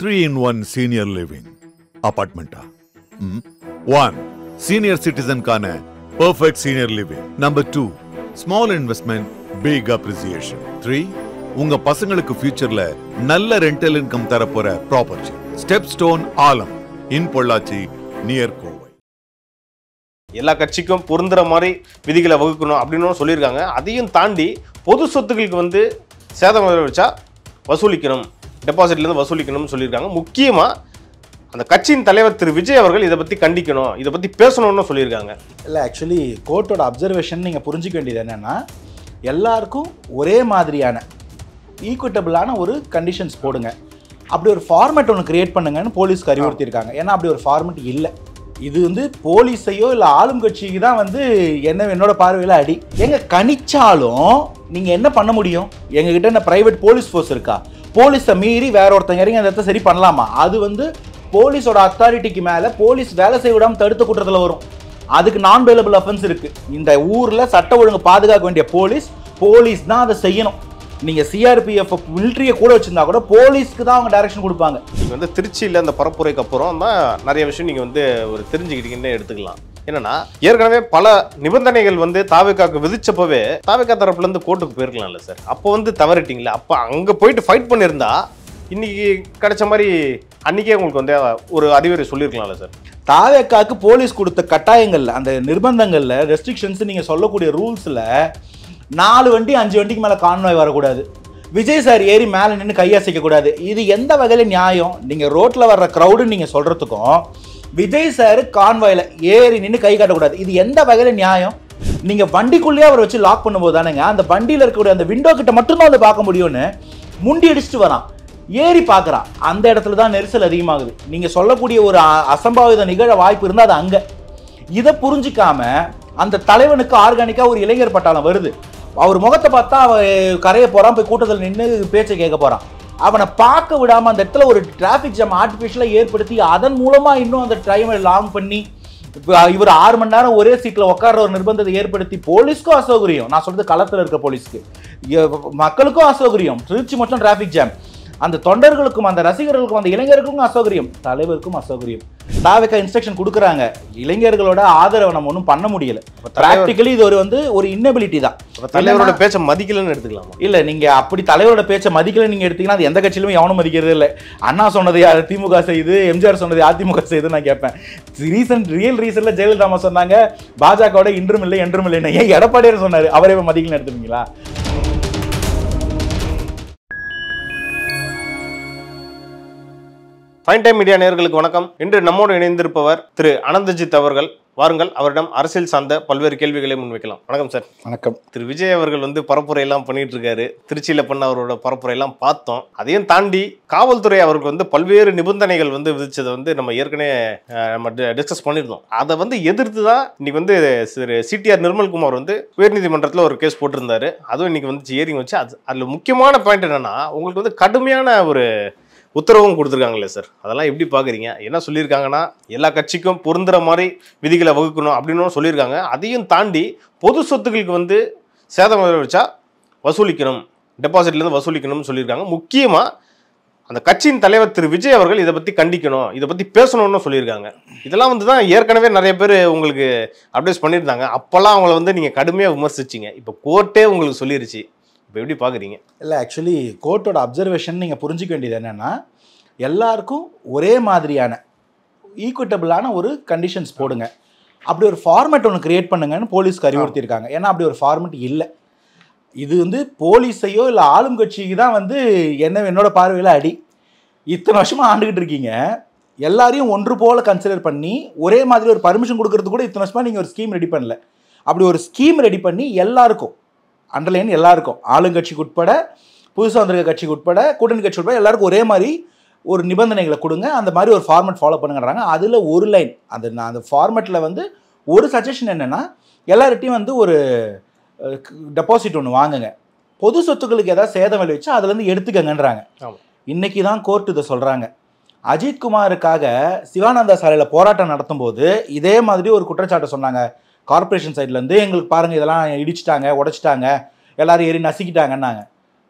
3-in-1 senior living apartment. 1. Senior citizen kana perfect senior living. Number 2. Small investment, big appreciation. 3. உங்க பசங்களுக்கு ஃபியூச்சர்ல நல்ல rental income தரப்போற property. ஸ்டெப்ஸ்டோன் ஆலம் இன் Pollachi near Kovai. எல்லா கட்சிக்கும் பொருந்துற மாதிரி விதிகளை வகுக்கணும் அப்படின்னு சொல்லியிருக்காங்க. அதையும் தாண்டி பொது சொத்துக்களுக்கு சேதம் வச்சா வசூலிக்கணும், டெபாசிட்லேருந்து வசூலிக்கணும்னு சொல்லியிருக்காங்க. முக்கியமாக அந்த கட்சியின் தலைவர் திரு விஜய் அவர்கள் இதை பற்றி கண்டிக்கணும், இதை பற்றி பேசணும்னு சொல்லியிருக்காங்க. இல்லை, ஆக்சுவலி கோர்ட்டோட அப்சர்வேஷன் நீங்கள் புரிஞ்சிக்க வேண்டியது என்னென்னா, எல்லாருக்கும் ஒரே மாதிரியான ஈக்குவிட்டபிளான ஒரு கண்டிஷன்ஸ் போடுங்க, அப்படி ஒரு ஃபார்மேட் ஒன்று கிரியேட் பண்ணுங்கன்னு போலீஸ்க்கு அறிவுறுத்தியிருக்காங்க. ஏன்னா அப்படி ஒரு ஃபார்மேட் இல்லை. இது போலீஸையோ இல்லை ஆளும் கட்சிக்கு தான் என்னோட பார்வையில் அடி. எங்க கணிச்சாலும் நீங்கள் என்ன பண்ண முடியும்? எங்ககிட்ட என்ன ப்ரைவேட் போலீஸ் ஃபோர்ஸ் இருக்கா? போலீஸை மீறி வேற ஒருத்தங்க இறங்கி அந்த இடத்த சரி பண்ணலாமா? அது போலீஸோட அத்தாரிட்டிக்கு மேலே போலீஸ் வேலை செய்ய விடாமல் தடுத்த கூட்டத்தில் வரும். அதுக்கு நான் பெயிலபிள் அஃபென்ஸ் இருக்கு. இந்த ஊரில் சட்ட ஒழுங்கு பாதுகாக்க வேண்டிய போலீஸ் தான் அதை செய்யணும். நீங்கள் சிஆர்பிஎஃப் மிலிட்ரியை கூட வச்சிருந்தா கூட போலீஸ்க்கு தான் அவங்க டைரக்ஷன் கொடுப்பாங்க. நீங்கள் திருச்சியில் அந்த பரப்புரைக்கு அப்புறம் தான் நிறைய விஷயம் நீங்கள் ஒரு தெரிஞ்சுக்கிட்டீங்கன்னு எடுத்துக்கலாம். என்னன்னா, ஏற்கனவே பல நிபந்தனைகள் தாவேக்காக்கு விதிச்சப்பவே தாவேக்கா தரப்புல இருந்து கோர்ட்டுக்கு போயிருக்கலாம்ல சார். அப்போ தவறிட்டீங்களா? அப்போ அங்கே போயிட்டு ஃபைட் பண்ணியிருந்தா இன்னைக்கு கிடைச்ச மாதிரி அன்னைக்கே உங்களுக்கு ஒரு அறிவுரை சொல்லியிருக்கலாம்ல சார். தாவேக்காக்கு போலீஸ் கொடுத்த கட்டாயங்கள்ல, அந்த நிர்பந்தங்கள்ல, ரெஸ்ட்ரிக்ஷன்ஸ் நீங்க சொல்லக்கூடிய ரூல்ஸ்ல 4 வண்டி 5 வண்டிக்கு மேல கான்வாய் வரக்கூடாது, விஜய் சார் ஏறி மேல நின்று கையசைக்க கூடாது. இது எந்த வகையில நியாயம்? நீங்க ரோட்ல வர்ற கிரௌடுன்னு நீங்க சொல்றதுக்கும் விஜய் சார் கான்வாயில ஏறி நின்று கை காட்டக்கூடாது, இது எந்த வகையில நியாயம்? நீங்க வண்டிக்குள்ளேயே அவரை வச்சு லாக் பண்ணும்போது தானேங்க அந்த வண்டியில இருக்கக்கூடிய அந்த விண்டோ கிட்ட மட்டும்தான் பார்க்க முடியும்னு முண்டி அடிச்சுட்டு வரான், ஏறி பார்க்குறான். அந்த இடத்துல தான் நெரிசல் அதிகமாகுது. நீங்க சொல்லக்கூடிய ஒரு அசம்பாவித நிகழ வாய்ப்பு இருந்தால் அது அங்க. இதை புரிஞ்சிக்காம அந்த தலைவனுக்கு ஆர்கானிக்கா ஒரு இளைஞர் பட்டாளம் வருது. அவர் முகத்தை பார்த்தா அவன் கரையை போறான், போய் கூட்டத்தில் நின்று பேச்சை கேட்க போறான். அவனை பார்க்க விடாம அந்த இடத்துல ஒரு டிராபிக் ஜாம் ஆர்டிஃபிஷியலா ஏற்படுத்தி அதன் மூலமா இன்னும் அந்த டைமை லாங் பண்ணி இவர் 6 மணி நேரம் ஒரே சீட்ல உட்கார்ற ஒரு நிர்பந்தத்தை ஏற்படுத்தி போலீஸ்க்கும் அசௌகரியம். நான் சொல்றது களத்தில் இருக்க போலீஸ்க்கு, மக்களுக்கும் அசௌகரியம். திருச்சி மட்டும் டிராபிக் ஜாம். அந்த தொண்டர்களுக்கும் அந்த ரசிகர்களுக்கும் அந்த இளைஞர்களுக்கும் அசௌகரியம், தலைவருக்கும் அசௌகரியம். தாவேக்கா இன்ஸ்ட்ரக்ஷன் கொடுக்குறாங்க, இளைஞர்களோட ஆதரவை நம்ம ஒன்றும் பண்ண முடியல. பிராக்டிகலி இது ஒரு இன்னபிலிட்டி தான். தலைவரோட பேச்சை மதிக்கலன்னு எடுத்துக்கலாம். இல்ல, நீங்க அப்படி தலைவரோட பேச்சை மதிக்கல நீங்க எடுத்தீங்கன்னா அது எந்த கட்சியிலுமே எவனும் மதிக்கிறது இல்லை. அண்ணா சொன்னது திமுக செய்து, எம்ஜிஆர் சொன்னது அதிமுக செய்து நான் கேட்பேன். ரியல் ரீசன்ல ஜெயலலிதா அம்மா சொன்னாங்க பாஜகவோட இன்றும் இல்லை என்றும் இல்லை. ஏன் எடப்பாடியார் சொன்னாரு, அவரே மதிக்கலன்னு எடுத்துப்பீங்களா? ஃபைன் டைம் மீடியா நேயர்களுக்கு வணக்கம். இன்று நம்மோடு இணைந்திருப்பவர் திரு அனந்தஜித் அவர்கள். வாருங்கள், அவரிடம் அரசியல் சார்ந்த பல்வேறு கேள்விகளை முன்வைக்கலாம். வணக்கம் சார். வணக்கம். திரு விஜய் அவர்கள் பரப்புரை எல்லாம் பண்ணிட்டு இருக்காரு. திருச்சியில பண்ண அவரோட பரப்புரை எல்லாம் பார்த்தோம். அதையும் தாண்டி காவல்துறை அவருக்கு பல்வேறு நிபந்தனைகள் விதிச்சதை நம்ம ஏற்கனவே நம்ம டிஸ்கஸ் பண்ணியிருந்தோம். அதை எதிர்த்து தான் இன்னைக்கு சிடிஆர் நிர்மல்குமார் உயர்நீதிமன்றத்தில் ஒரு கேஸ் போட்டிருந்தாரு. அதுவும் இன்னைக்கு ஹியரிங் வச்சு அதுல முக்கியமான பாயிண்ட் என்னன்னா, உங்களுக்கு கடுமையான ஒரு உத்தரவும் கொடுத்துருக்காங்களே சார், அதெல்லாம் எப்படி பார்க்குறீங்க? என்ன சொல்லியிருக்காங்கன்னா, எல்லா கட்சிக்கும் பொருந்துற மாதிரி விதிகளை வகுக்கணும் அப்படின்னு சொல்லியிருக்காங்க. அதையும் தாண்டி பொது சொத்துக்களுக்கு சேதம் வச்சா வசூலிக்கணும், டெபாசிட்லேருந்து வசூலிக்கணும்னு சொல்லியிருக்காங்க. முக்கியமாக அந்த கட்சியின் தலைவர் திரு விஜய் அவர்கள் இதை பற்றி கண்டிக்கணும், இதை பற்றி பேசணும்னு சொல்லியிருக்காங்க. இதெல்லாம் தான் ஏற்கனவே நிறைய பேர் உங்களுக்கு அட்வைஸ் பண்ணியிருந்தாங்க. அப்போல்லாம் அவங்கள நீங்கள் கடுமையாக விமர்சிச்சிங்க. இப்போ கோர்ட்டே உங்களுக்கு சொல்லிருச்சு. இப்போ எப்படி பார்க்குறீங்க? இல்லை, ஆக்சுவலி கோர்ட்டோட அப்சர்வேஷன் நீங்கள் புரிஞ்சிக்க வேண்டியது என்னென்னா, எல்லாருக்கும் ஒரே மாதிரியான ஈக்குவிட்டபிளான ஒரு கண்டிஷன்ஸ் போடுங்க, அப்படி ஒரு ஃபார்மேட் ஒன்று கிரியேட் பண்ணுங்கன்னு போலீஸ்க்கு அறிவுறுத்தியிருக்காங்க. ஏன்னா அப்படி ஒரு ஃபார்மேட் இல்லை. இது போலீஸையோ இல்லை ஆளும் கட்சிக்கு தான் என்னோட பார்வையில் அடி. இத்தனை வருஷமாக ஆண்டுகிட்டு இருக்கீங்க, எல்லாரையும் ஒன்று போல கன்சிடர் பண்ணி ஒரே மாதிரி ஒரு பர்மிஷன் கொடுக்கறது கூட இத்தனை வருஷமாக நீங்கள் ஒரு ஸ்கீம் ரெடி பண்ணல. அப்படி ஒரு ஸ்கீம் ரெடி பண்ணி எல்லாருக்கும், அண்டர்லைன் எல்லாருக்கும், ஆளுங்கட்சிக்கு உட்பட, புதுசாக வந்திருக்க கட்சிக்கு உட்பட, கூட்டணி கட்சி உட்பட எல்லாருக்கும் ஒரே மாதிரி ஒரு நிபந்தனைகளை கொடுங்க, அந்த மாதிரி ஒரு ஃபார்மேட் ஃபாலோ பண்ணுங்கன்றாங்க. அதில் ஒரு லைன் அந்த ஃபார்மேட்டில் ஒரு சஜஷன் என்னென்னா, எல்லார்ட்டையும் ஒரு டெபாசிட் ஒன்று வாங்குங்க, பொது சொத்துக்களுக்கு ஏதாவது சேதம் விளைவிச்சா அதுலேருந்து எடுத்துக்கங்கன்றாங்க. இன்னைக்கு தான் கோர்ட்டு இதை சொல்கிறாங்க. அஜித்குமாருக்காக சிவானந்தா சாலையில் போராட்டம் நடத்தும் போது இதே மாதிரி ஒரு குற்றச்சாட்டை சொன்னாங்க. கார்பரேஷன் சைட்லேருந்து எங்களுக்கு பாருங்கள் இதெல்லாம் இடிச்சிட்டாங்க, உடைச்சிட்டாங்க, எல்லாரும் ஏறி நசுக்கிட்டாங்கன்னாங்க.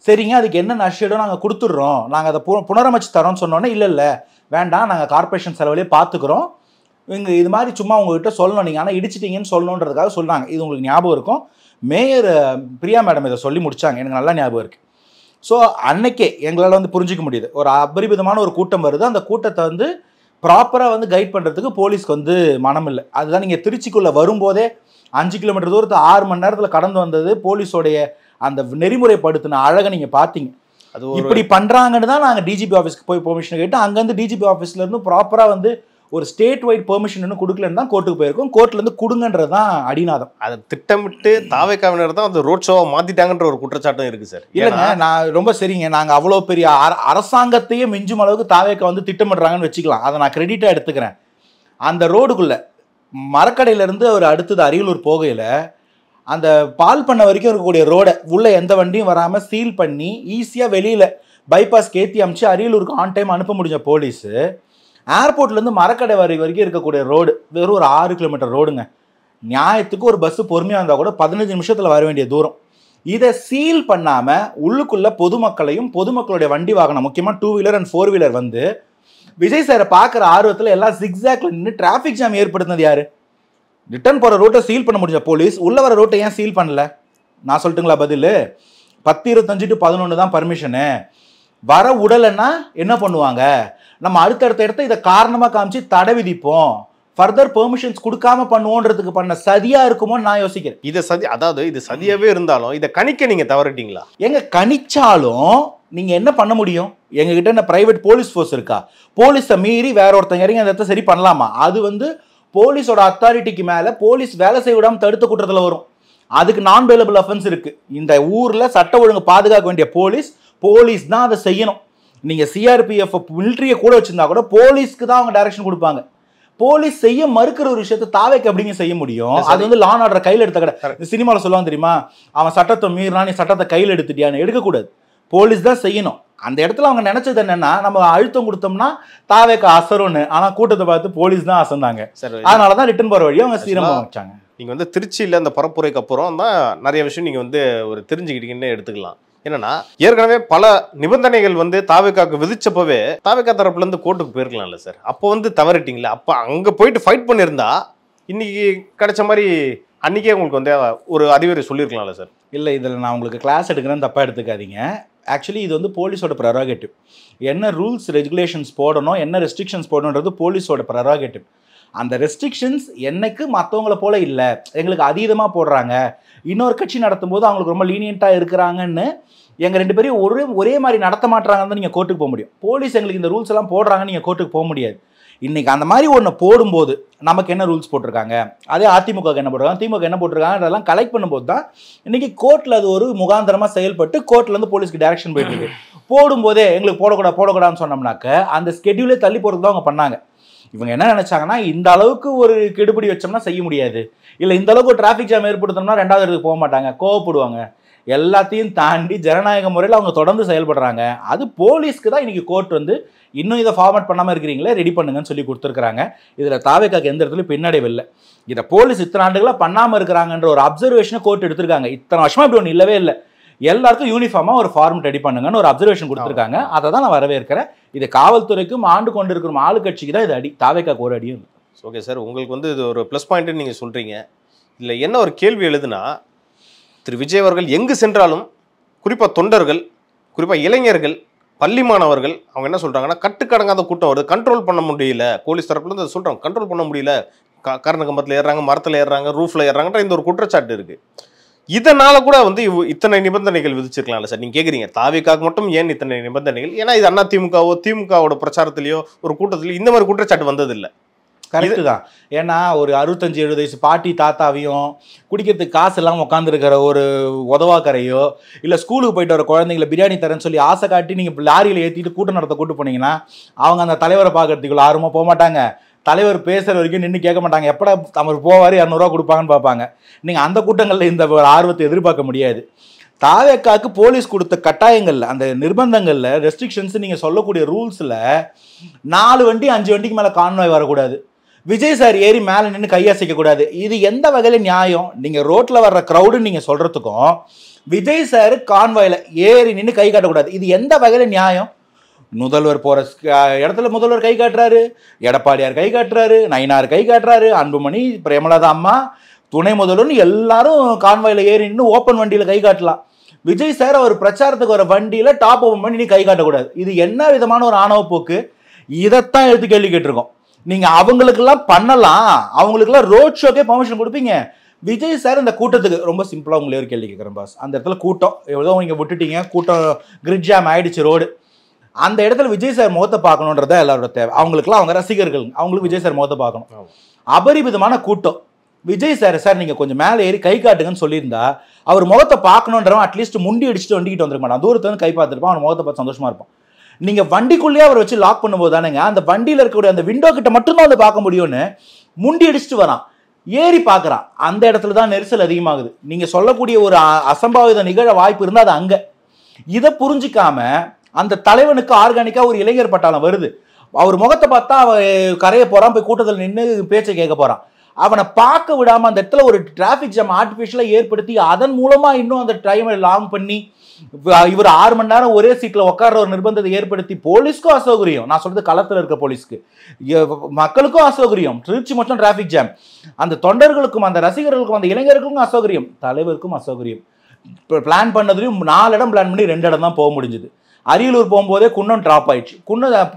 சரிங்க அதுக்கு என்ன நஷ்டம் நாங்கள் கொடுத்துட்றோம், நாங்கள் அதை புனரமைச்சு தரோம்னு சொன்னோன்னே இல்லை வேண்டாம் நாங்கள் கார்பரேஷன் செலவுலேயே பார்த்துக்குறோம், இங்கே இது மாதிரி சும்மா உங்ககிட்ட சொல்லணும், நீங்கள் ஆனால் இடிச்சிட்டிங்கன்னு சொல்லணுன்றதுக்காக சொல்கிறாங்க. இது உங்களுக்கு ஞாபகம் இருக்கும், மேயர் பிரியா மேடம் இதை சொல்லி முடித்தாங்க, எனக்கு நல்லா ஞாபகம் இருக்குது. ஸோ அன்னைக்கே எங்களால் வந்து புரிஞ்சிக்க முடியுது, ஒரு அபரிமிதமான ஒரு கூட்டம் வருது, அந்த கூட்டத்தை வந்து ப்ராப்பராக வந்து கைட் பண்ணுறதுக்கு போலீஸ்க்கு வந்து மனம் இல்லை. அதுதான் நீங்கள் திருச்சிக்குள்ளே வரும்போதே 5 கிலோமீட்டர் தூரத்தை 6 மணி நேரத்தில் கடந்து வந்தது போலீஸோடைய அந்த நெறிமுறைப்படுத்தின அழகை நீங்கள் பார்த்தீங்க. அது இப்படி பண்ணுறாங்கன்னு தான் நாங்கள் டிஜிபி ஆஃபீஸ்க்கு போய் பெர்மிஷன் கேட்டு அங்கேருந்து டிஜிபி ஆஃபீஸ்லேருந்து ப்ராப்பராக வந்து ஒரு ஸ்டேட் வைட் பெர்மிஷன் இன்னும் கொடுக்கலன்னு தான் கோர்ட்டுக்கு போயிருக்கோம். கோர்ட்லேருந்து கொடுங்கன்றது தான் அடிநாதம். அதை திட்டமிட்டு தாவேக்காவினர் தான் அந்த ரோட் ஷோவை மாற்றிட்டாங்கன்ற ஒரு குற்றச்சாட்டும் இருக்குது சார். இல்லைங்க நான் ரொம்ப சரிங்க, நாங்கள் அவ்வளோ பெரிய அரசாங்கத்தையே மிஞ்சும் அளவுக்கு தாவேக்கா வந்து திட்டமிடுறாங்கன்னு வச்சுக்கலாம், அதை நான் கிரெடிட்டாக எடுத்துக்கிறேன். அந்த ரோடுக்குள்ளே மரக்கடையிலேருந்து ஒரு அடுத்தது அரியலூர் போகையில் அந்த பால் பண்ண வரைக்கும் இருக்கக்கூடிய ரோடை உள்ளே எந்த வண்டியும் வராமல் சீல் பண்ணி ஈஸியாக வெளியில் பைபாஸ் ஏற்றி அமிச்சு அரியலூருக்கு ஆன் டைம் அனுப்ப முடிஞ்ச போலீஸு ஏர்போர்ட்லேருந்து மரக்கடை வரைக்கும் இருக்கக்கூடிய ரோடு வெறும் ஒரு 6 கிலோமீட்டர் ரோடுங்க, நியாயத்துக்கு ஒரு பஸ்ஸு பொறுமையாக இருந்தால் கூட 15 நிமிஷத்தில் வர வேண்டிய தூரம், இதை சீல் பண்ணாமல் உள்ளுக்குள்ளே பொதுமக்களையும் பொதுமக்களுடைய வண்டி வாகனம் முக்கியமாக 2 வீலர் அண்ட் 4 வீலர் வந்து விஜய் சாரை பார்க்குற ஆர்வத்தில் எல்லாம் சிக்ஸாக்ல நின்று டிராஃபிக் ஜாம் ஏற்படுத்தினது யார்? ரிட்டர்ன் போகிற ரோட்டை சீல் பண்ண முடிஞ்ச போலீஸ் உள்ள வர ரோட்டை ஏன் சீல் பண்ணல? நான் சொல்லட்டுங்களா பதில்? 10:25 to 11 தான் பர்மிஷனு, வர உடலைன்னா என்ன பண்ணுவாங்க? நம்ம அடுத்தடுத்த இடத்த இதை காரணமாக காமிச்சு தடை விதிப்போம், ஃபர்தர் பெர்மிஷன்ஸ் கொடுக்காம பண்ணுவோன்றதுக்கு பண்ண சதியா இருக்குமோன்னு நான் யோசிக்கிறேன். இதை சதி, அதாவது இது சதியாவே இருந்தாலும் இதை கணிக்க நீங்க தவறிட்டீங்களா? எங்க கணிச்சாலும் நீங்க என்ன பண்ண முடியும்? எங்ககிட்ட என்ன பிரைவேட் போலீஸ் ஃபோர்ஸ் இருக்கா? போலீஸை மீறி வேற ஒருத்தங்க இறங்கி அந்த இடத்த சரி பண்ணலாமா? அது வந்து போலீஸோட அத்தாரிட்டிக்கு மேல போலீஸ் வேலை செய்ய விடாம தடுத்த குற்றத்தில் வரும். அதுக்கு நான் பெயிலபிள் அஃபென்ஸ் இருக்கு. இந்த ஊர்ல சட்ட ஒழுங்கு பாதுகாக்க வேண்டிய போலீஸ் தான் அதை செய்யணும். நீங்க சிஆர்பிஎஃப் மிலிட்டரியை கூட வச்சிருந்தா கூட போலீஸ்க்கு தான் அவங்க டைரக்ஷன் கொடுப்பாங்க. போலீஸ் செய்ய மறுக்கிற ஒரு விஷயத்தை தாவேக்கு அப்படிங்க செய்ய முடியும்? அது வந்து லா அண்ட் ஆர்டர் கையில் எடுத்த கடை. சினிமாவில் சொல்லுவாங்க தெரியுமா, அவன் சட்டத்தை மீறினா நீ சட்டத்தை கையில் எடுத்துட்டியான்னு. எடுக்கக்கூடாது, போலீஸ் தான் செய்யணும். அந்த இடத்துல அவங்க நினைச்சது என்னன்னா, நம்ம அழுத்தம் கொடுத்தோம்னா தாவேக்கு அசரும்னு, ஆனா கூட்டத்தை பார்த்து போலீஸ் தான் அசந்தாங்க. அதனாலதான் ரிட்டர்ன் போற வழி அவங்க சீரமா வச்சாங்க. நீங்க வந்து திருச்சியில அந்த பரப்புரைக்கு அப்புறம் தான் நிறைய விஷயம் நீங்க வந்து ஒரு தெரிஞ்சுக்கிட்டீங்கன்னு எடுத்துக்கலாம். என்னன்னா ஏற்கனவே பல நிபந்தனைகள் வந்து தாவேக்காக்கு விதிச்சப்பவே தாவேக்கா தரப்புல இருந்து கோர்ட்டுக்கு போயிருக்கலாம்ல சார். அப்போ வந்து தவறிட்டீங்களா? அப்ப அங்க போயிட்டு ஃபைட் பண்ணிருந்தா இன்னைக்கு கிடைச்ச மாதிரி அன்னைக்கே உங்களுக்கு வந்து ஒரு அறிவுரை சொல்லியிருக்கலாம்ல சார். இல்லை, இதில் நான் உங்களுக்கு கிளாஸ் எடுக்கிறேன்னு தப்பாக எடுத்துக்காதீங்க. ஆக்சுவலி இது வந்து போலீஸோட ப்ரெரோகேட்டிவ். என்ன ரூல்ஸ் ரெகுலேஷன்ஸ் போடணும், என்ன ரெஸ்ட்ரிக்ஷன்ஸ் போடணுன்றது போலீஸோட ப்ரெரோகேட்டிவ். அந்த ரெஸ்ட்ரிக்ஷன்ஸ் என்னைக்கு மற்றவங்கள போல இல்லை, எங்களுக்கு அதீதமாக போடுறாங்க, இன்னொரு கட்சி நடத்தும் போது அவங்களுக்கு ரொம்ப லீனியண்ட்டாக இருக்கிறாங்கன்னு எங்கள் 2 பேரையும் ஒரே மாதிரி நடத்த மாட்டாங்கன்னு நீங்கள் கோர்ட்டுக்கு போக முடியும். போலீஸ் எங்களுக்கு இந்த ரூல்ஸ் எல்லாம் போடுறாங்கன்னு நீங்கள் கோர்ட்டுக்கு போக முடியாது. இன்னைக்கு அந்த மாதிரி ஒன்று போடும்போது நமக்கு என்ன ரூல்ஸ் போட்டிருக்காங்க, அதே அதிமுக என்ன போட்டிருக்காங்க, திமுக என்ன போட்டிருக்காங்க, அதெல்லாம் கலெக்ட் பண்ணும்போது தான் இன்னைக்கு கோர்ட்டில் அது ஒரு முகாந்திரமாக செயல்பட்டு கோர்ட்லேருந்து போலீஸ்க்கு டைரக்ஷன் போயிட்டு இருக்கு. போடும்போதே எங்களுக்கு போடக்கூடாதுன்னு சொன்னோம்னாக்க அந்த ஸ்கெடியூலே தள்ளி போகிறது தான் அவங்க பண்ணாங்க. இவங்க என்ன நினைச்சாங்கன்னா, இந்த அளவுக்கு ஒரு கெடுபிடி வச்சோம்னா செய்ய முடியாது, இல்லை இந்த அளவுக்கு டிராஃபிக் ஜாம் ஏற்படுத்தணும்னா 2வது இடத்துக்கு போக மாட்டாங்க, கோவப்படுவாங்க. எல்லாத்தையும் தாண்டி ஜனநாயக முறையில் அவங்க தொடர்ந்து செயல்படுறாங்க. அது போலீஸ்க்கு தான் இன்னைக்கு கோர்ட் வந்து இன்னும் இதை ஃபார்மேட் பண்ணாமல் இருக்கிறீங்களே, ரெடி பண்ணுங்கன்னு சொல்லி கொடுத்துருக்காங்க. இதில் தாவேக்காக்கு எந்த இடத்துல பின்னடைவு இல்லை. இதை போலீஸ் இத்தனை ஆண்டுகளாக பண்ணாமல் இருக்கிறாங்கன்ற ஒரு அப்சர்வேஷனை கோர்ட் எடுத்திருக்காங்க. இத்தனை வருஷமா இப்படி ஒன்று இல்லவே இல்லை. எல்லாருக்கும் யூனிஃபார்மாக ஒரு ஃபார்ம் ரெடி பண்ணுங்கன்னு ஒரு அப்சர்வேஷன் கொடுத்துருக்காங்க. அதை தான் நான் வரவேற்கிறேன். இது காவல்துறைக்கும் ஆண்டு கொண்டு இருக்கிற ஆளுங்கட்சிக்கு தான் இது அடி, தாவேக்காக்கு ஒரு அடியும். ஓகே சார், உங்களுக்கு வந்து இது ஒரு ப்ளஸ் பாயிண்ட்னு நீங்கள் சொல்கிறீங்க. இல்லை என்ன ஒரு கேள்வி எழுதுனா, திரு விஜய் அவர்கள் எங்கு சென்றாலும் குறிப்பாக தொண்டர்கள், குறிப்பாக இளைஞர்கள், பள்ளி மாணவர்கள் அவங்க என்ன சொல்கிறாங்கன்னா, கட்டுக்கடங்காத கூட்டம் வருது, கண்ட்ரோல் பண்ண முடியல, போலீஸ் தரப்புலேருந்து அதை சொல்கிறாங்க, கண்ட்ரோல் பண்ண முடியல, கரண கம்பத்தில் ஏறுறாங்க, மரத்தில் ஏறுறாங்க, ரூஃபில் ஏறுறாங்கன்ற இந்த ஒரு குற்றச்சாட்டு இருக்குது. இதனால கூட வந்து இத்தனை நிபந்தனைகள் விதிச்சிருக்கலாம்ல சார்? நீங்க கேக்குறீங்க தாவேக்காக்கு மட்டும் ஏன் இத்தனை நிபந்தனைகள்? ஏன்னா இது அண்ணா திமுகவோட பிரச்சாரத்திலேயோ ஒரு கூட்டத்திலயோ இந்த மாதிரி குற்றச்சாட்டு வந்தது இல்லை. கரெக்டு தான். ஏன்னா ஒரு 65-70 வயசு பாட்டி தாத்தாவையும் குடிக்கிறதுக்கு காசு இல்லாமல் உட்காந்துருக்கிற ஒரு உதவாக்கரையோ, இல்லை ஸ்கூலுக்கு போயிட்டு வர குழந்தைங்களை பிரியாணி தரேன்னு சொல்லி ஆசை காட்டி நீங்கள் லாரியில் ஏற்றிட்டு கூட்டம் நடத்த கூட்டு போனீங்கன்னா அவங்க அந்த தலைவரை பார்க்கறதுக்குள்ள ஆர்வமாக போக மாட்டாங்க. தலைவர் பேசுகிற வரைக்கும் நின்று கேட்க மாட்டாங்க, எப்படா அவர் போவார் 200 ரூபா கொடுப்பாங்கன்னு பார்ப்பாங்க. நீங்கள் அந்த கூட்டங்களில் இந்த ஆர்வத்தை எதிர்பார்க்க முடியாது. தாவேக்காக்கு போலீஸ் கொடுத்த கட்டாயங்களில், அந்த நிர்பந்தங்களில், ரெஸ்ட்ரிக்ஷன்ஸ் நீங்கள் சொல்லக்கூடிய ரூல்ஸில் 4 வண்டி 5 வண்டிக்கு மேலே கான்வாய் வரக்கூடாது, விஜய் சார் ஏறி மேலே நின்று கையசைக்கக்கூடாது. இது எந்த வகையில் நியாயம்? நீங்கள் ரோட்டில் வர்ற க்ரௌடுன்னு நீங்கள் சொல்கிறதுக்கும் விஜய் சார் கான்வாயில ஏறி நின்று கை காட்டக்கூடாது. இது எந்த வகையில நியாயம்? முதல்வர் போற இடத்துல முதல்வர் கை காட்டுறாரு, எடப்பாடியார் கை காட்டுறாரு, நயினார் கை காட்டுறாரு, அன்புமணி, பிரேமலதா அம்மா, துணை முதல்வர்னு எல்லாரும் கான்வாயில ஏறி நின்று ஓப்பன் வண்டியில கை காட்டலாம். விஜய் சார் அவர் பிரச்சாரத்துக்கு வர வண்டியில டாப் ஓப்பன் பண்ணி கை காட்டக்கூடாது. இது என்ன விதமான ஒரு ஆணவ போக்கு? இதைத்தான் எடுத்து கேள்வி கேட்டிருக்கோம். நீங்க அவங்களுக்கெல்லாம் பண்ணலாம், அவங்களுக்கெல்லாம் ரோட் ஷோக்கே பர்மிஷன் கொடுப்பீங்க. விஜய் சார் இந்த கூட்டத்துக்கு ரொம்ப சிம்பிளா உங்களை ஒரு கேள்வி கேட்குறேன் பாஸ். அந்த இடத்துல கூட்டம் எவ்வளோ நீங்க விட்டுட்டீங்க, கூட்டம் கிரிட் ஜாம் ஆயிடுச்சு ரோடு. அந்த இடத்துல விஜய் சார் முகத்தை பார்க்கணுன்றதா எல்லாரோட தேவை. அவங்களுக்குலாம் அவங்க ரசிகர்கள், அவங்களுக்கு விஜய் சார் முகத்தை பார்க்கணும். அபரிமிதமான கூட்டம். விஜய் சார் சார் நீங்க கொஞ்சம் மேலே ஏறி கை காட்டுங்கன்னு சொல்லியிருந்தா அவர் முகத்தை பார்க்கணுன்றவன் அட்லீஸ்ட் முண்டி அடிச்சுட்டு வண்டிக்கிட்டு வந்துருக்க மாட்டான். தூரத்துல வந்து கை பார்த்துருப்பான், அவன் முகத்தை பார்த்து சந்தோஷமா இருப்பான். நீங்க வண்டிக்குள்ளேயே அவர் வச்சு லாக் பண்ணும்போது தானேங்க அந்த வண்டியில இருக்கக்கூடிய அந்த விண்டோ கிட்ட மட்டும்தான் வந்து பார்க்க முடியும்னு முண்டி அடிச்சுட்டு வரான், ஏறி பார்க்கறான். அந்த இடத்துல தான் நெரிசல் அதிகமாகுது. நீங்க சொல்லக்கூடிய ஒரு அசம்பாவித நிகழ வாய்ப்பு இருந்தால் அது அங்க. இதை புரிஞ்சிக்காம அந்த தலைவனுக்கு ஆர்கானிக்கா ஒரு இளைஞர் பட்டாளம் வருது. அவர் முகத்தை பார்த்தா அவன் கரையை போறான், போய் கூட்டத்தில் நின்று பேச்சை கேட்க போறான். அவனை பார்க்க விடாம அந்த இடத்துல ஒரு டிராபிக் ஜாம் ஆர்டிபிஷியலா ஏற்படுத்தி அதன் மூலமா இன்னும் அந்த டைமை லாங் பண்ணி இவர் 6 மணி நேரம் ஒரே சீட்ல உட்கார்ற ஒரு நிர்பந்தத்தை ஏற்படுத்தி போலீஸ்க்கும் அசௌகரியம். நான் சொல்றது களத்துல இருக்க போலீஸ்க்கு, மக்களுக்கும் அசௌகரியம். திருச்சி மட்டும் டிராபிக் ஜாம். அந்த தொண்டர்களுக்கும் அந்த ரசிகர்களுக்கும் அந்த இளைஞர்களுக்கும் அசௌகரியம், தலைவருக்கும் அசௌகரியம். பிளான் பண்ணதுலையும் 4 இடம் பிளான் பண்ணி 2 இடம் தான் போக முடிஞ்சது. அரியலூர் போகும்போதே குன்னம் டிராப் ஆயிடுச்சு,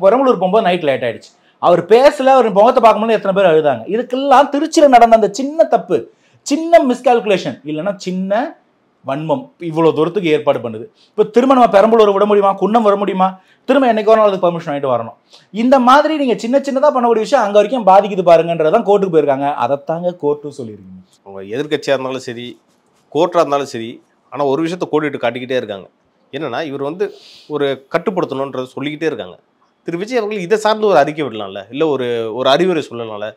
பெரம்பலூர் போகும்போது நைட் லேட் ஆயிடுச்சு. அவர் பேசல, அவர் முகத்தை பார்க்கும்போது எத்தனை பேர் அழுதாங்க. இதுக்கெல்லாம் திருச்சியில் நடந்த அந்த சின்ன தப்பு, சின்ன மிஸ்கால்குலேஷன், இல்லைன்னா சின்ன வன்மம் இவ்வளவு தூரத்துக்கு ஏற்பாடு பண்ணுது. இப்போ திரும்ப நம்ம பெரம்பலூர் விட முடியுமா, குன்னம் வர முடியுமா? திரும்ப என்னைக்கு வரணும் அதுக்கு பர்மிஷன் வாங்கிட்டு வரணும். இந்த மாதிரி நீங்க சின்ன சின்னதா பண்ணக்கூடிய விஷயம் அங்க வரைக்கும் பாதிக்குது பாருங்கன்றதான் கோர்ட்டுக்கு போயிருக்காங்க. அதைத்தாங்க கோர்ட்டும் சொல்லியிருக்கீங்க. அவங்க எதிர்கட்சியாக இருந்தாலும் சரி, கோர்ட்டாக இருந்தாலும் சரி, ஆனால் ஒரு விஷயத்தை கோடிட்டு காட்டிக்கிட்டே இருக்காங்க. என்னன்னா இவர் வந்து ஒரு கட்டுப்படுத்தணுன்றது சொல்லிக்கிட்டே இருக்காங்க. திரு விஜய் அவர்கள் இதை சார்ந்து ஒரு அறிக்கை விடலாம்ல, இல்லை ஒரு அறிவுரை சொல்லலாம்ல.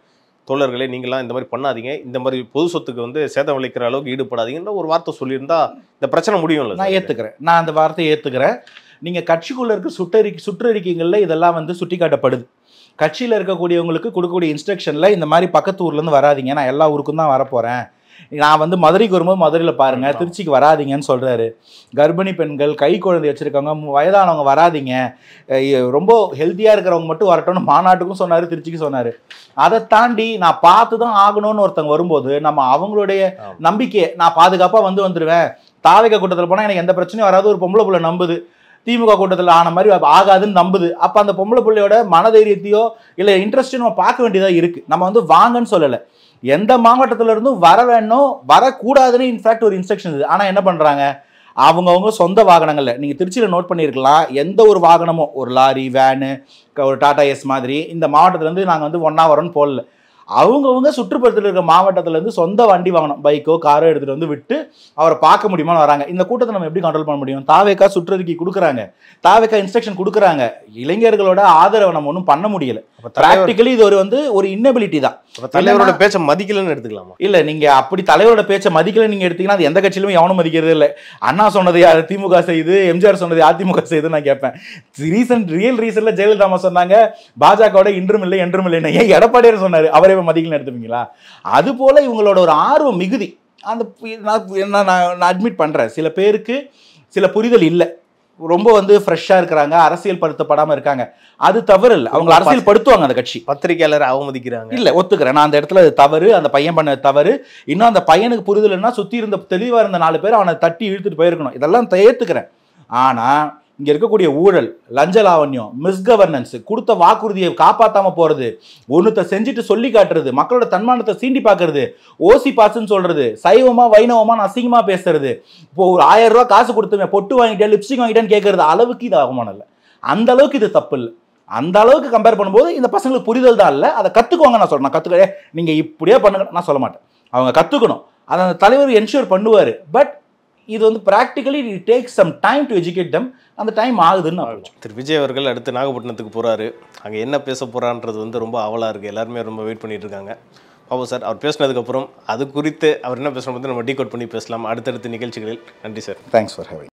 தோழர்களே நீங்களாம் இந்த மாதிரி பண்ணாதீங்க, இந்த மாதிரி பொது சொத்துக்கு வந்து சேதம் விளைக்கிற அளவுக்கு ஈடுபடாதீங்கன்ற ஒரு வார்த்தை சொல்லியிருந்தா இந்த பிரச்சனை முடியும்ல. நான் ஏற்றுக்கிறேன், நான் அந்த வார்த்தையை ஏற்றுக்கிறேன். நீங்கள் கட்சிக்குள்ளே இருக்க சுற்றறிக்கைகளில் இதெல்லாம் வந்து சுட்டி காட்டப்படுது. கட்சியில் இருக்கக்கூடியவங்களுக்கு கொடுக்கக்கூடிய இன்ஸ்ட்ரக்ஷனில் இந்த மாதிரி பக்கத்து ஊர்லேருந்து வராதிங்க, நான் எல்லா ஊருக்கும் தான் வரப்போகிறேன், நான் வந்து மதுரைக்கு வரும்போது மதுரையில் பாருங்கள், திருச்சிக்கு வராதிங்கன்னு சொல்கிறாரு. கர்ப்பிணி பெண்கள், கை குழந்தை வச்சுருக்கவங்க, வயதானவங்க வராதிங்க, ரொம்ப ஹெல்த்தியாக இருக்கிறவங்க மட்டும் வரட்டும்னு மாநாட்டுக்கும் சொன்னார், திருச்சிக்கு சொன்னார். அதை தாண்டி நான் பார்த்து தான் ஆகணும்னு ஒருத்தவங்க வரும்போது நம்ம அவங்களுடைய நம்பிக்கையை, நான் பாதுகாப்பாக வந்துடுவேன், தாவக கூட்டத்தில் போனால் எனக்கு எந்த பிரச்சனையும் வராது, ஒரு பொம்பளை புள்ள நம்புது, திமுக கூட்டத்தில் ஆன மாதிரி ஆகாதுன்னு நம்புது. அப்போ அந்த பொம்பளை பிள்ளையோட மனதைரியத்தையோ இல்லை இன்ட்ரெஸ்ட்டையும் நம்ம பார்க்க வேண்டியதாக இருக்குது. நம்ம வந்து வாங்கன்னு சொல்லலை, எந்த மாவட்டத்துல இருந்தும் வர வேணும், வரக்கூடாதுன்னு இன்ஃபேக்ட் ஒரு இன்ஸ்ட்ரக்ஷன் இது. ஆனால் என்ன பண்ணுறாங்க, அவங்கவுங்க சொந்த வாகனங்கள்ல, நீங்கள் திருச்சியில் நோட் பண்ணியிருக்கலாம், எந்த ஒரு வாகனமோ, ஒரு லாரி, வேனு, ஒரு டாடா எஸ் மாதிரி இந்த மாவட்டத்துலேருந்து நாங்கள் வந்து ஒன்றா வரோன்னு போடல. அவங்கவுங்க சுற்றுப்புறத்தில் இருக்கிற மாவட்டத்திலேருந்து சொந்த வண்டி வாங்கணும், பைக்கோ காரோ எடுத்துகிட்டு வந்து விட்டு அவரை பார்க்க முடியுமான்னு வராங்க. இந்த கூட்டத்தை நம்ம எப்படி கண்ட்ரோல் பண்ண முடியும்? தாவேக்கா சுற்றறிக்கை கொடுக்குறாங்க, தாவேக்கா இன்ஸ்ட்ரக்ஷன் கொடுக்குறாங்க, இளைஞர்களோட ஆதரவை நம்ம ஒன்றும் பண்ண முடியல. பிராக்டிகலி இது ஒரு இன்னபிலிட்டி தான். தலைவரோட பேச்சை மதிக்கலன்னு எடுத்துக்கலாமா? இல்லை, நீங்கள் அப்படி தலைவரோட பேச்சை மதிக்கலன்னு நீங்கள் எடுத்தீங்கன்னா அது எந்த கட்சியிலுமே எவனும் மதிக்கிறது இல்லை. அண்ணா சொன்னது திமுக செய்யுது, எம்ஜிஆர் சொன்னது அதிமுக செய்யுது நான் கேட்பேன். ரியல் ரீசன்ல ஜெயலலிதா அம்மா சொன்னாங்க பாஜகவோட இன்றும் இல்லை என்றும் இல்லை, ஏன் எடப்பாடியார் சொன்னாரு, அவரே மதிக்கலன்னு எடுத்துப்பீங்களா? அது போல இவங்களோட ஒரு ஆர்வம் மிகுதி. அந்த நான் அட்மிட் பண்றேன், சில பேருக்கு சில புரிதல் இல்லை, ரொம்ப வந்து ஃப்ரெஷ்ஷா இருக்கிறாங்க, அரசியல் படுத்தப்படாம இருக்காங்க, அது தவறு இல்லை, அவங்க அரசியல் படுத்துவாங்க. அந்த கட்சி பத்திரிகையாளர் அவமதிக்கிறாங்க இல்ல, ஒத்துக்கிறேன் நான். அந்த இடத்துல அது தவறு, அந்த பையன் பண்ண தவறு. இன்னும் அந்த பையனுக்கு புரிதல்னா சுத்தி இருந்த தெளிவா இருந்த 4 பேர் அவனை தட்டி இழுத்துட்டு போயிருக்கணும், இதெல்லாம் ஏத்துக்கிறேன். ஆனா இங்க இருக்கக்கூடிய ஊழல், லஞ்ச லாவண்யம், மிஸ்கவர்னன்ஸ், கொடுத்த வாக்குறுதியை காப்பாத்தாம போறது, ஒண்ணுத்த செஞ்சுட்டு சொல்லி காட்டுறது, மக்களோட தன்மானத்தை சீண்டி பாக்குறது, ஓசி பாஸ்ன்னு சொல்றது, சைவமா வைணவமா அசிங்கமா பேசுறது, இப்போ ஒரு 1000 ரூபாய் காசு கொடுத்துமே பொட்டு வாங்கிட்டேன் லிப்ஸ்டிக் வாங்கிட்டேன்னு கேட்கறது, அளவுக்கு இது அவமானம் இல்லை, அந்த அளவுக்கு இது தப்பு இல்லை. அந்த அளவுக்கு கம்பேர் பண்ணும்போது இந்த பசங்களுக்கு புரிதல் தான் இல்லை, அதை கத்துக்குவாங்க. நான் சொல்றேன், கத்துக்க நீங்க இப்படியே பண்ணுங்க நான் சொல்ல மாட்டேன், அவங்க கத்துக்கணும், அதை அந்த தலைவர் என்ஷூர் பண்ணுவாரு. பட் இது வந்து practically it takes some time to educate them. அந்த டைம் ஆகுதுன்னு திரு விஜய் அவர்கள் அடுத்து நாகப்பட்டினத்துக்கு போறாரு. அங்கே என்ன பேச போறான்றது வந்து ரொம்ப ஆவலாக இருக்குது, எல்லாருமே ரொம்ப வெயிட் பண்ணிட்டு இருக்காங்க. பாபு சார் அவர் பேசினதுக்கப்புறம் அது குறித்து அவர் என்ன பேசணும் நம்ம டீகோட் பண்ணி பேசலாம் அடுத்தடுத்த நிகழ்ச்சிகளில். நன்றி சார். Thanks for having.